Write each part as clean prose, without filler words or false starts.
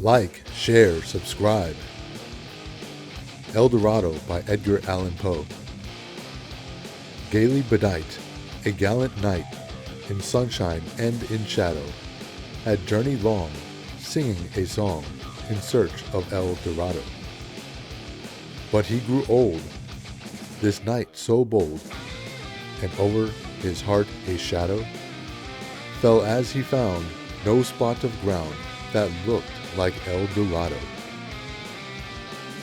Like, share, subscribe. Eldorado by Edgar Allan Poe. Gaily bedight, a gallant knight, in sunshine and in shadow, had journeyed long, singing a song in search of Eldorado. But he grew old, this knight so bold, and over his heart a shadow fell as he found no spot of ground that looked like Eldorado.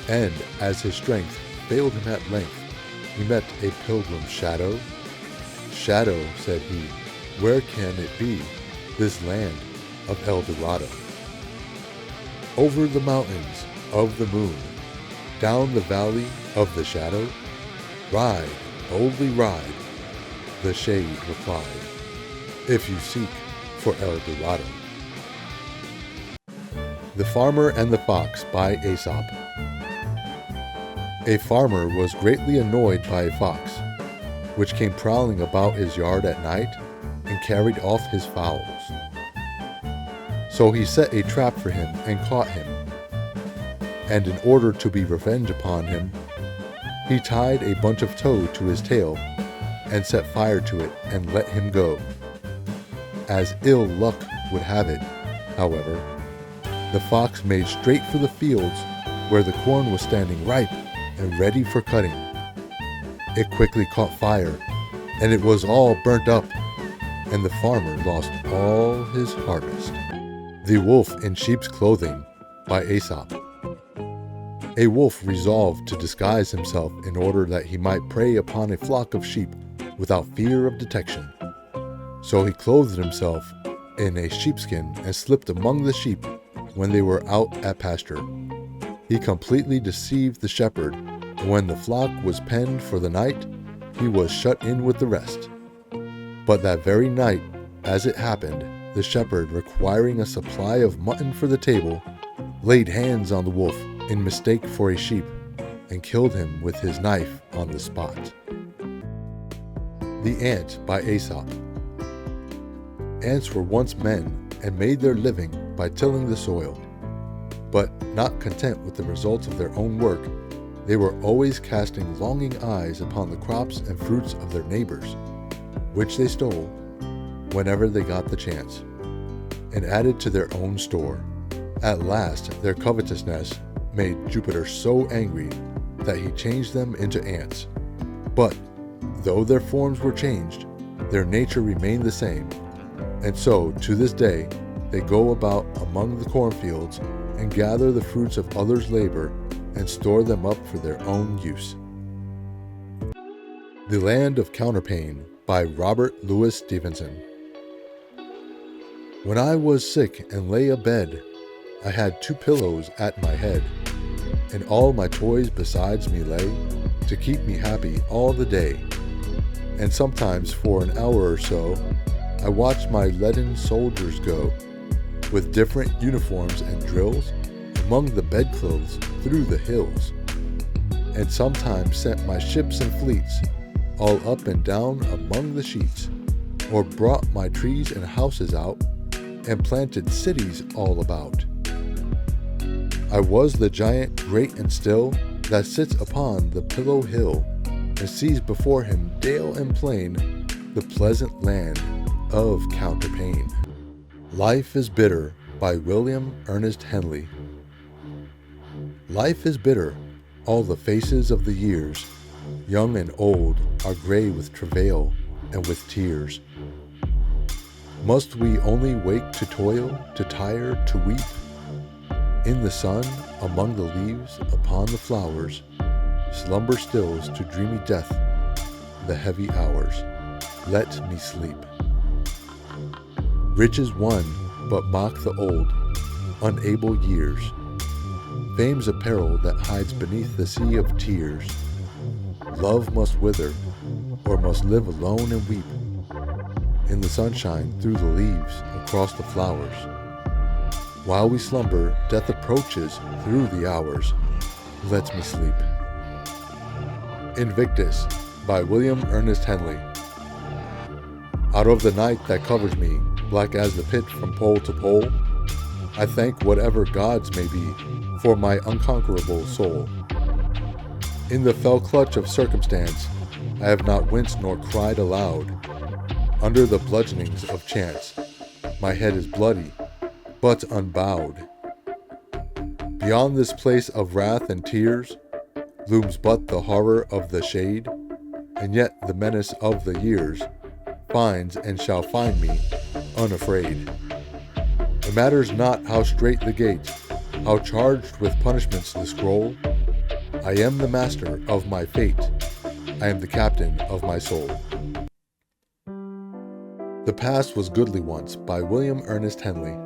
And as his strength failed him at length, he met a pilgrim's shadow. Shadow, said he, where can it be, this land of Eldorado? Over the mountains of the moon, down the valley of the shadow, ride, boldly ride, the shade replied, if you seek for Eldorado. The Farmer and the Fox by Aesop. A farmer was greatly annoyed by a fox, which came prowling about his yard at night and carried off his fowls. So he set a trap for him and caught him. And in order to be revenged upon him, he tied a bunch of tow to his tail and set fire to it and let him go. As ill luck would have it, however, the fox made straight for the fields where the corn was standing ripe and ready for cutting. It quickly caught fire, and it was all burnt up, and the farmer lost all his harvest. The Wolf in Sheep's Clothing by Aesop. A wolf resolved to disguise himself in order that he might prey upon a flock of sheep without fear of detection. So he clothed himself in a sheepskin and slipped among the sheep when they were out at pasture. He completely deceived the shepherd, and when the flock was penned for the night, he was shut in with the rest. But that very night, as it happened, the shepherd, requiring a supply of mutton for the table, laid hands on the wolf in mistake for a sheep, and killed him with his knife on the spot. The Ant by Aesop. Ants were once men and made their living by tilling the soil. But not content with the results of their own work, they were always casting longing eyes upon the crops and fruits of their neighbors, which they stole whenever they got the chance, and added to their own store. At last their covetousness made Jupiter so angry that he changed them into ants. But though their forms were changed, their nature remained the same, and so to this day they go about among the cornfields and gather the fruits of others' labor and store them up for their own use. The Land of Counterpane by Robert Louis Stevenson. When I was sick and lay abed, I had 2 pillows at my head, and all my toys besides me lay, to keep me happy all the day. And sometimes for an hour or so, I watched my leaden soldiers go, with different uniforms and drills, among the bedclothes through the hills, and sometimes sent my ships and fleets all up and down among the sheets, or brought my trees and houses out, and planted cities all about. I was the giant great and still, that sits upon the pillow hill, and sees before him dale and plain, the pleasant land of Counterpane. Life is Bitter by Ernest Henley. Life is bitter, all the faces of the years, young and old, are gray with travail and with tears. Must we only wake to toil, to tire, to weep? In the sun, among the leaves, upon the flowers, slumber stills to dreamy death the heavy hours. Let me sleep. Riches won, but mock the old, unable years. Fame's apparel that hides beneath the sea of tears. Love must wither, or must live alone and weep. In the sunshine, through the leaves, across the flowers. While we slumber, death approaches through the hours. Let me sleep. Invictus by Ernest Henley. Out of the night that covers me, black as the pit from pole to pole, I thank whatever gods may be for my unconquerable soul. In the fell clutch of circumstance, I have not winced nor cried aloud. Under the bludgeonings of chance, my head is bloody, but unbowed. Beyond this place of wrath and tears, looms but the horror of the shade, and yet the menace of the years finds and shall find me unafraid. It matters not how strait the gate, how charged with punishments the scroll. I am the master of my fate. I am the captain of my soul. The Past Was Goodly Once by William Ernest Henley.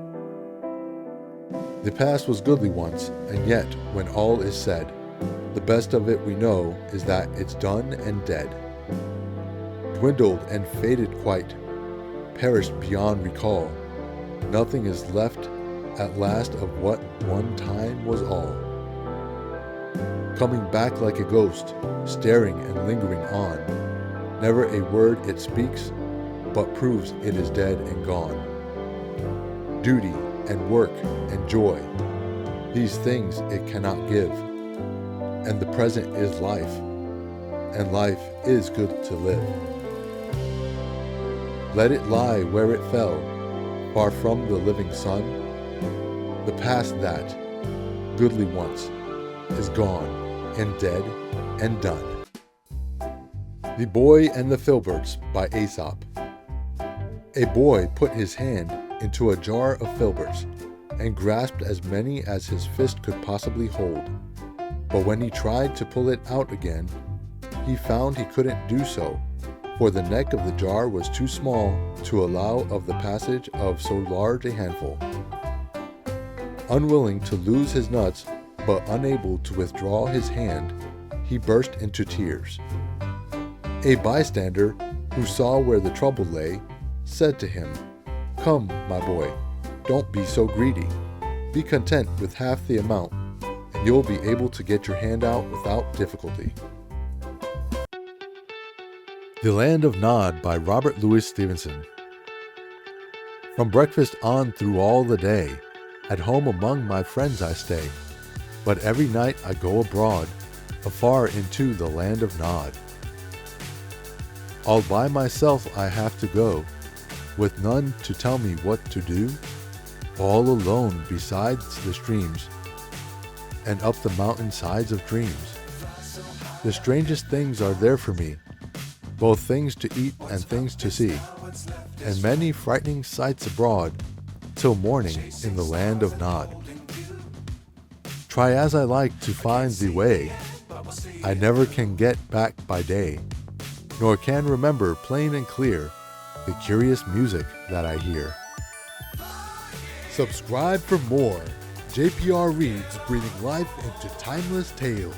The past was goodly once, and yet, when all is said, the best of it we know is that it's done and dead. Dwindled and faded quite, perished beyond recall. Nothing is left at last of what one time was all. Coming back like a ghost, staring and lingering on. Never a word it speaks, but proves it is dead and gone. Duty and work and joy, these things it cannot give. And the present is life, and life is good to live. Let it lie where it fell, far from the living sun. The past that, goodly once, is gone and dead and done. The Boy and the Filberts by Aesop. A boy put his hand into a jar of filberts and grasped as many as his fist could possibly hold. But when he tried to pull it out again, he found he couldn't do so, for the neck of the jar was too small to allow of the passage of so large a handful. Unwilling to lose his nuts, but unable to withdraw his hand, he burst into tears. A bystander, who saw where the trouble lay, said to him, "Come, my boy, don't be so greedy. Be content with half the amount, and you'll be able to get your hand out without difficulty." The Land of Nod by Robert Louis Stevenson. From breakfast on through all the day, at home among my friends I stay, but every night I go abroad, afar into the Land of Nod. All by myself I have to go, with none to tell me what to do, all alone besides the streams, and up the mountain sides of dreams. The strangest things are there for me, both things to eat and things to see, and many frightening sights abroad, till morning in the Land of Nod. Try as I like to find the way, I never can get back by day, nor can remember plain and clear the curious music that I hear. Subscribe for more JPR Reads, breathing life into timeless tales.